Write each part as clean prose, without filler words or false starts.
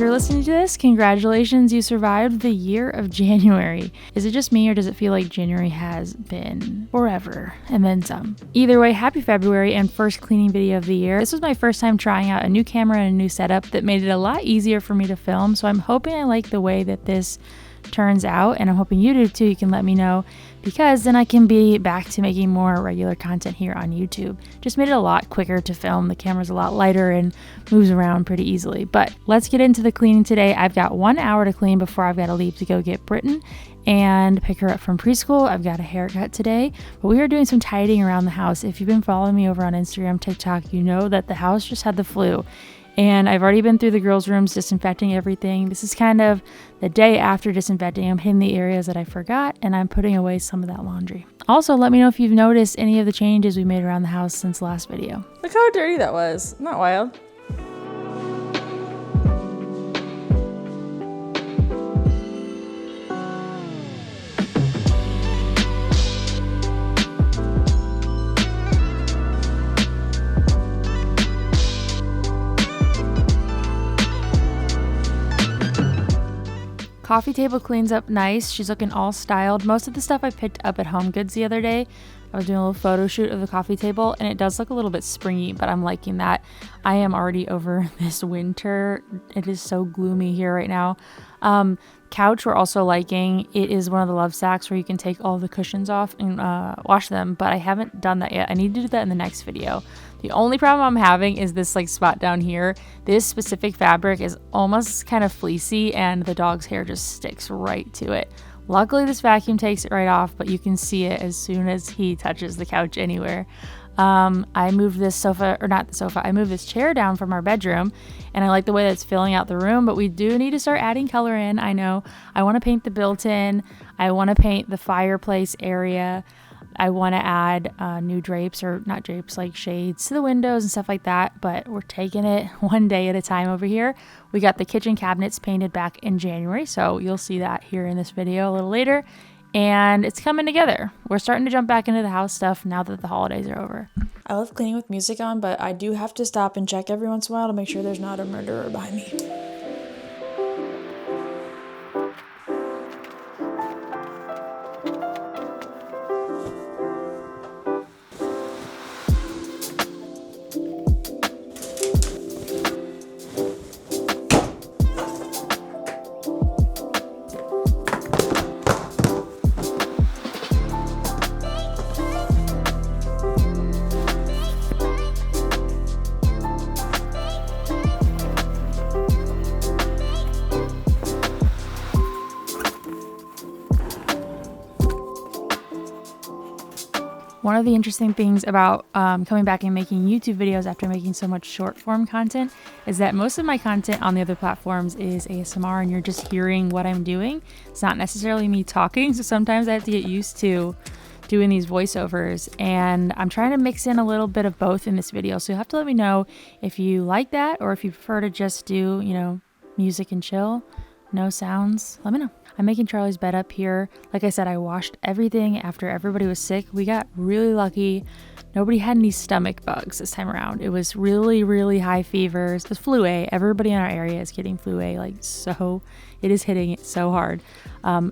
you're listening to this, congratulations, you survived the year of January. Is it just me, or does it feel like January has been forever and then some? Either way, happy February and first cleaning video of the year. This was my first time trying out a new camera and a new setup that made it a lot easier for me to film, so I'm hoping I like the way that this turns out, and I'm hoping you do too. You can let me know, because then I can be back to making more regular content here on YouTube. Just made it a lot quicker to film. The camera's a lot lighter and moves around pretty easily. But let's get into the cleaning today. I've got 1 hour to clean before I've got to leave to go get Britton and pick her up from preschool. I've got a haircut today, but we are doing some tidying around the house. If you've been following me over on Instagram, TikTok, you know that the house just had the flu. And I've already been through the girls' rooms disinfecting everything. This is kind of the day after disinfecting. I'm hitting the areas that I forgot, and I'm putting away some of that laundry. Also, let me know if you've noticed any of the changes we made around the house since the last video. Look how dirty that was. Isn't that wild? Coffee table cleans up nice. She's looking all styled. Most of the stuff I picked up at Home Goods the other day. I was doing a little photo shoot of the coffee table, and it does look a little bit springy, but I'm liking that. I am already over this winter. It is so gloomy here right now. Couch we're also liking. It is one of the Lovesacks where you can take all the cushions off and wash them, but I haven't done that yet. I need to do that in the next video. The only problem I'm having is this spot down here. This specific fabric is almost kind of fleecy, and the dog's hair just sticks right to it. Luckily this vacuum takes it right off, but you can see it as soon as he touches the couch anywhere. I moved this I moved this chair down from our bedroom, and I like the way that's filling out the room, but we do need to start adding color in. I know I want to paint the built-in. I want to paint the fireplace area. I want to add new drapes, or not drapes, like shades to the windows and stuff like that, but we're taking it one day at a time over here. We got the kitchen cabinets painted back in January, so you'll see that here in this video a little later, and it's coming together. We're starting to jump back into the house stuff now that the holidays are over. I love cleaning with music on, but I do have to stop and check every once in a while to make sure there's not a murderer behind me. One of the interesting things about coming back and making YouTube videos after making so much short form content is that most of my content on the other platforms is ASMR, and you're just hearing what I'm doing. It's not necessarily me talking, so sometimes I have to get used to doing these voiceovers, and I'm trying to mix in a little bit of both in this video. So you'll have to let me know if you like that, or if you prefer to just do, music and chill, no sounds. Let me know. I'm making Charlie's bed up here. Like I said, I washed everything after everybody was sick. We got really lucky. Nobody had any stomach bugs this time around. It was really, really high fevers. It was flu A. Everybody in our area is getting flu A, so it is hitting it so hard.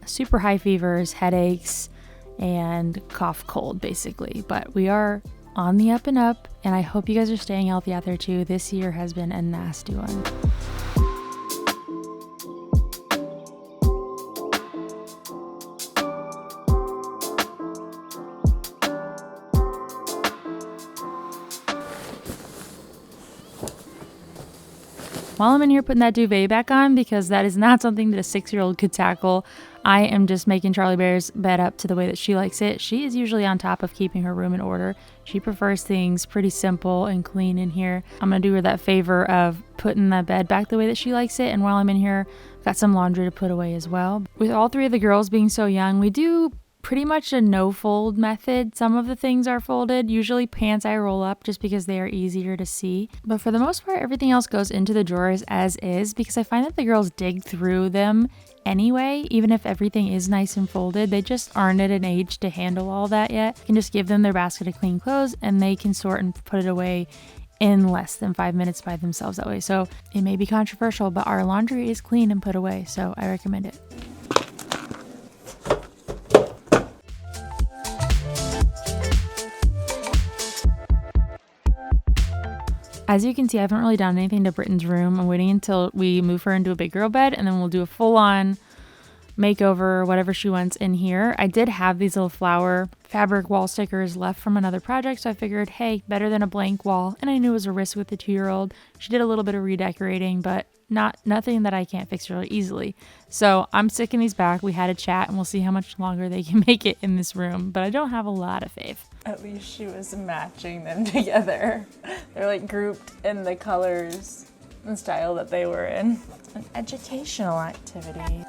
Super high fevers, headaches, and cough cold, basically. But we are on the up and up, and I hope you guys are staying healthy out there too. This year has been a nasty one. While I'm in here putting that duvet back on, because that is not something that a 6-year-old could tackle, I am just making Charlie Bear's bed up to the way that she likes it. She is usually on top of keeping her room in order. She prefers things pretty simple and clean in here. I'm going to do her that favor of putting the bed back the way that she likes it, and while I'm in here, I've got some laundry to put away as well. With all three of the girls being so young, we do pretty much a no fold method. Some of the things are folded. Usually pants I roll up just because they are easier to see. But for the most part, everything else goes into the drawers as is, because I find that the girls dig through them anyway. Even if everything is nice and folded, they just aren't at an age to handle all that yet. You can just give them their basket of clean clothes and they can sort and put it away in less than 5 minutes by themselves that way. So it may be controversial, but our laundry is clean and put away, so I recommend it. As you can see, I haven't really done anything to Britton's room. I'm waiting until we move her into a big girl bed, and then we'll do a full-on makeover, whatever she wants in here. I did have these little flower fabric wall stickers left from another project, so I figured, hey, better than a blank wall. And I knew it was a risk with the 2-year-old. She did a little bit of redecorating, but nothing that I can't fix really easily. So I'm sticking these back. We had a chat, and we'll see how much longer they can make it in this room, but I don't have a lot of faith. At least she was matching them together. They're like grouped in the colors and style that they were in. An educational activity.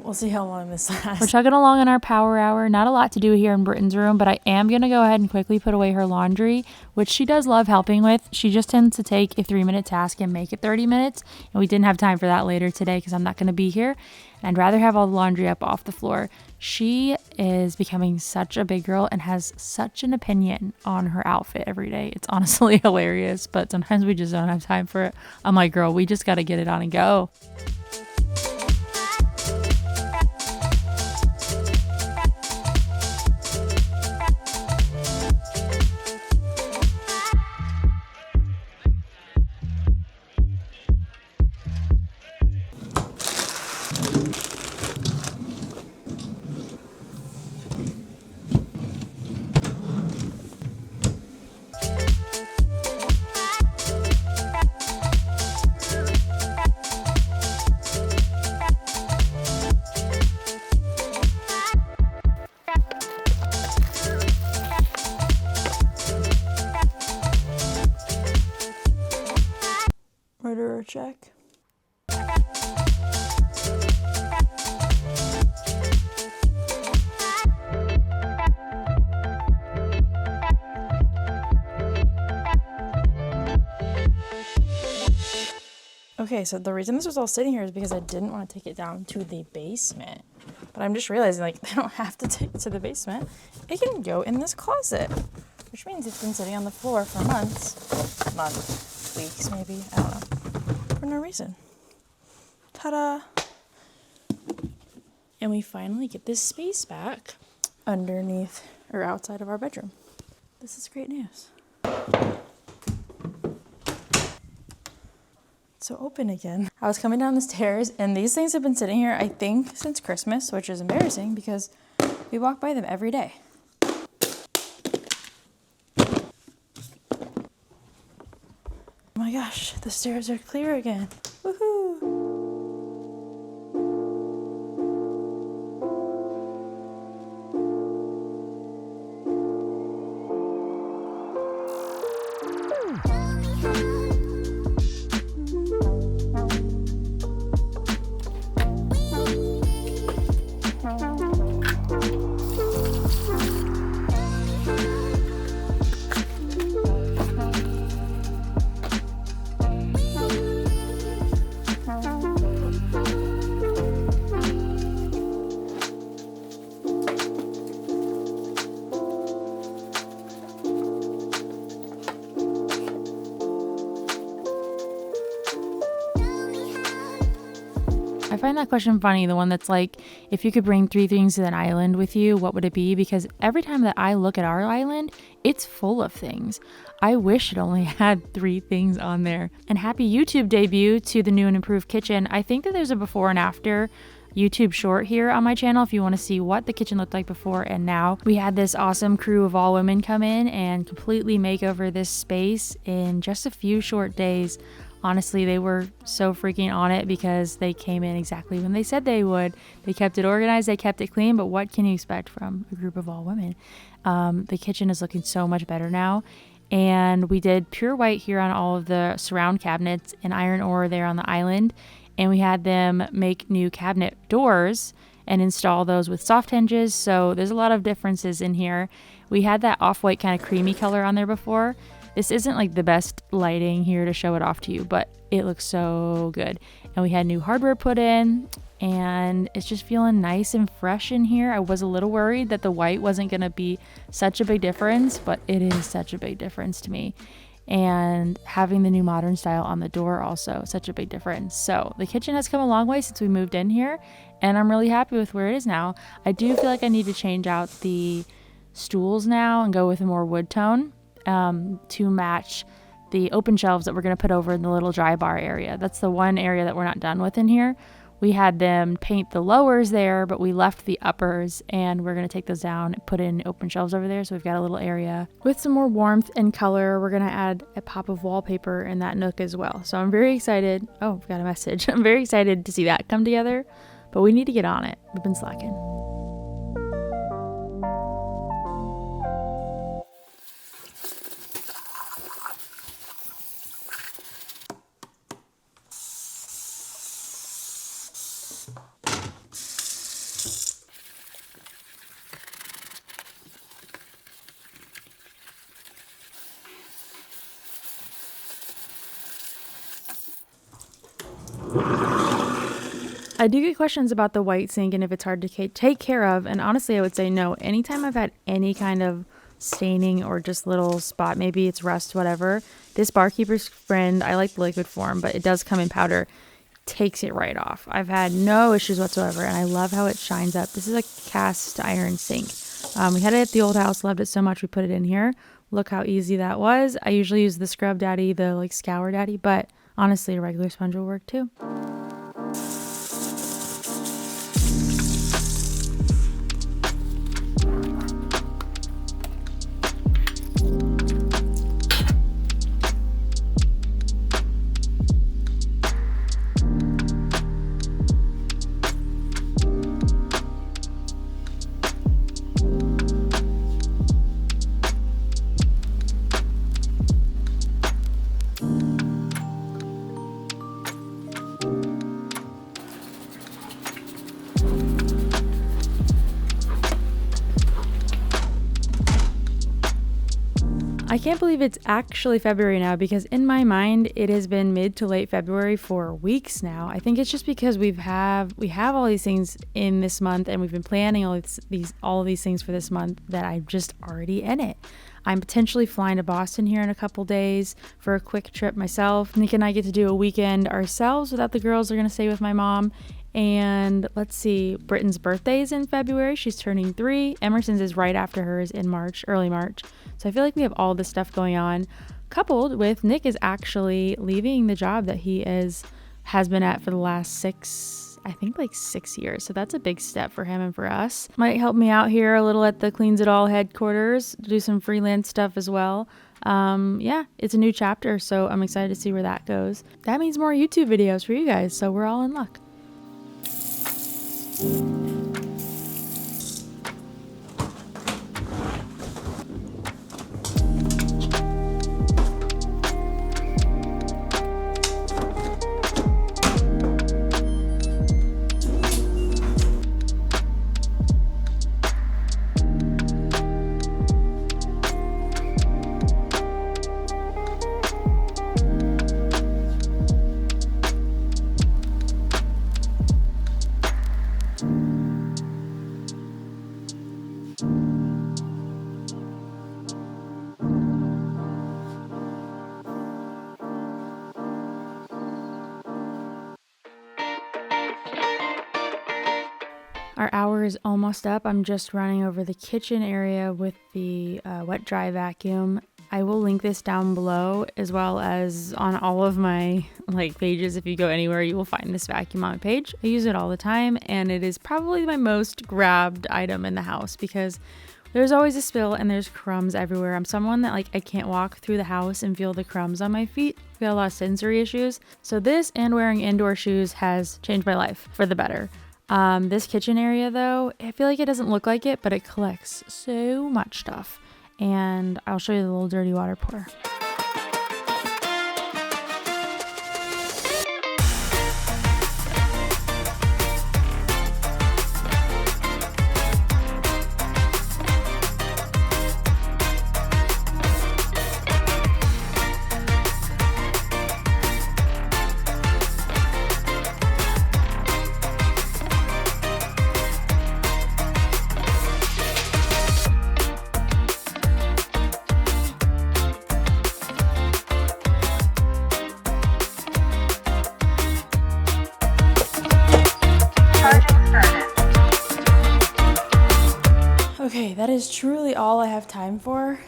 We'll see how long this lasts. We're chugging along in our power hour. Not a lot to do here in Britton's room, but I am going to go ahead and quickly put away her laundry, which she does love helping with. She just tends to take a 3-minute task and make it 30 minutes. And we didn't have time for that later today because I'm not going to be here. And I'd rather have all the laundry up off the floor. She is becoming such a big girl and has such an opinion on her outfit every day. It's honestly hilarious, but sometimes we just don't have time for it. I'm like, girl, we just got to get it on and go. Murderer check. Okay, so the reason this was all sitting here is because I didn't want to take it down to the basement. But I'm just realizing, like, they don't have to take it to the basement. It can go in this closet, which means it's been sitting on the floor for months, weeks maybe, I don't know, for no reason. Ta-da! And we finally get this space back underneath or outside of our bedroom. This is great news. So open again. I was coming down the stairs and these things have been sitting here, I think, since Christmas, which is embarrassing because we walk by them every day. Oh my gosh, the stairs are clear again. Woohoo! I find that question funny, the one that's like, if you could bring 3 things to an island with you, what would it be? Because every time that I look at our island, it's full of things. I wish it only had 3 things on there. And happy YouTube debut to the new and improved kitchen. I think that there's a before and after YouTube short here on my channel if you want to see what the kitchen looked like before and now. We had this awesome crew of all women come in and completely make over this space in just a few short days. Honestly, they were so freaking on it because they came in exactly when they said they would. They kept it organized, they kept it clean, but what can you expect from a group of all women? The kitchen is looking so much better now. And we did pure white here on all of the surround cabinets and iron ore there on the island. And we had them make new cabinet doors and install those with soft hinges. So there's a lot of differences in here. We had that off-white kind of creamy color on there before. This isn't like the best lighting here to show it off to you, but it looks so good. And we had new hardware put in, and it's just feeling nice and fresh in here. I was a little worried that the white wasn't going to be such a big difference, but it is such a big difference to me. And having the new modern style on the door also such a big difference. So the kitchen has come a long way since we moved in here, and I'm really happy with where it is now. I do feel like I need to change out the stools now and go with a more wood tone to match the open shelves that we're going to put over in the little dry bar area. That's the one area that we're not done with in here. We had them paint the lowers there, but we left the uppers, and we're going to take those down and put in open shelves over there. So we've got a little area with some more warmth and color. We're going to add a pop of wallpaper in that nook as well. So I'm very excited. Oh, we've got a message. I'm very excited to see that come together, but we need to get on it. We've been slacking. I do get questions about the white sink and if it's hard to take care of, and honestly I would say no. Anytime I've had any kind of staining or just little spot, maybe it's rust, whatever, this Barkeeper's Friend, I like the liquid form, but it does come in powder, takes it right off. I've had no issues whatsoever, and I love how it shines up. This is a cast iron sink. We had it at the old house, loved it so much we put it in here. Look how easy that was. I usually use the Scrub Daddy, the like Scour Daddy, but honestly a regular sponge will work too. I can't believe it's actually February now, because in my mind it has been mid to late February for weeks now. I think it's just because we have all these things in this month, and we've been planning all of these things for this month, that I'm just already in it. I'm potentially flying to Boston here in a couple days for a quick trip myself. Nick and I get to do a weekend ourselves without the girls. Are going to stay with my mom. And let's see, Britton's birthday is in February. She's turning 3. Emerson's is right after hers in March, early March. So I feel like we have all this stuff going on, coupled with Nick is actually leaving the job that he has been at for the last 6 years. So that's a big step for him and for us. Might help me out here a little at the Cleans It All headquarters, do some freelance stuff as well. Yeah, it's a new chapter, so I'm excited to see where that goes. That means more YouTube videos for you guys, so we're all in luck. Our hour is almost up. I'm just running over the kitchen area with the wet dry vacuum. I will link this down below, as well as on all of my pages. If you go anywhere, you will find this vacuum on my page. I use it all the time, and it is probably my most grabbed item in the house because there's always a spill and there's crumbs everywhere. I'm someone that I can't walk through the house and feel the crumbs on my feet. I've got a lot of sensory issues. So this and wearing indoor shoes has changed my life for the better. This kitchen area though, I feel like it doesn't look like it, but it collects so much stuff. And I'll show you the little dirty water pour. that is truly all I have time for.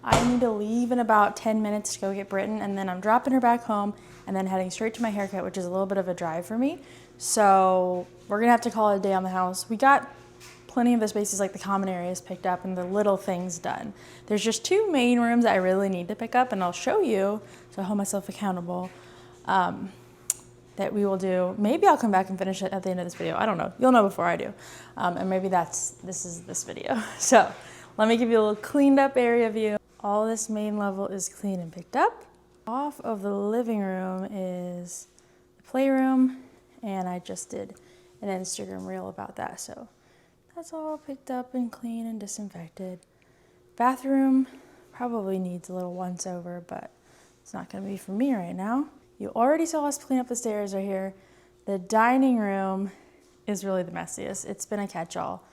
I need to leave in about 10 minutes to go get Britton, and then I'm dropping her back home and then heading straight to my haircut, which is a little bit of a drive for me. So we're gonna have to call it a day on the house. We got plenty of the spaces, like the common areas, picked up and the little things done. There's just 2 main rooms that I really need to pick up, and I'll show you, so I hold myself accountable, that we will do. Maybe I'll come back and finish it at the end of this video. I don't know. You'll know before I do. And maybe this is this video. So let me give you a little cleaned up area view. All this main level is clean and picked up. Off of the living room is the playroom, and I just did an Instagram reel about that. So that's all picked up and clean and disinfected. Bathroom probably needs a little once over, but it's not gonna be for me right now. You already saw us clean up the stairs right here. The dining room is really the messiest. It's been a catch-all.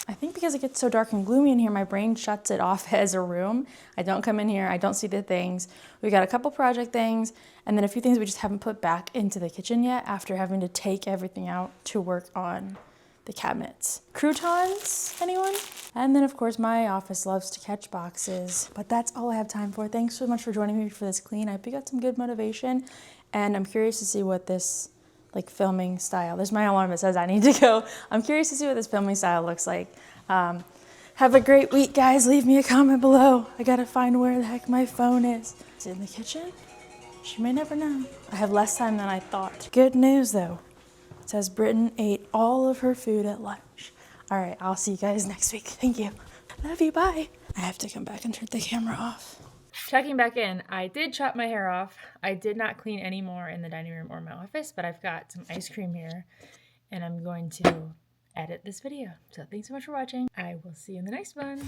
I think because it gets so dark and gloomy in here, my brain shuts it off as a room. I don't come in here, I don't see the things. We got a couple project things, and then a few things we just haven't put back into the kitchen yet after having to take everything out to work on the cabinets. Croutons, anyone? And then of course my office loves to catch boxes, but that's all I have time for. Thanks so much for joining me for this clean. I hope you got some good motivation, and I'm curious to see what this filming style, there's my alarm that says I need to go. I'm curious to see what this filming style looks like. Have a great week, guys. Leave me a comment below. I gotta find where the heck my phone is. It's in the kitchen. She may never know. I have less time than I thought. Good news though. It says Britton ate all of her food at lunch. All right, I'll see you guys next week. Thank you. Love you, bye. I have to come back and turn the camera off. Checking back in, I did chop my hair off. I did not clean any more in the dining room or my office, but I've got some ice cream here, and I'm going to edit this video. So thanks so much for watching. I will see you in the next one.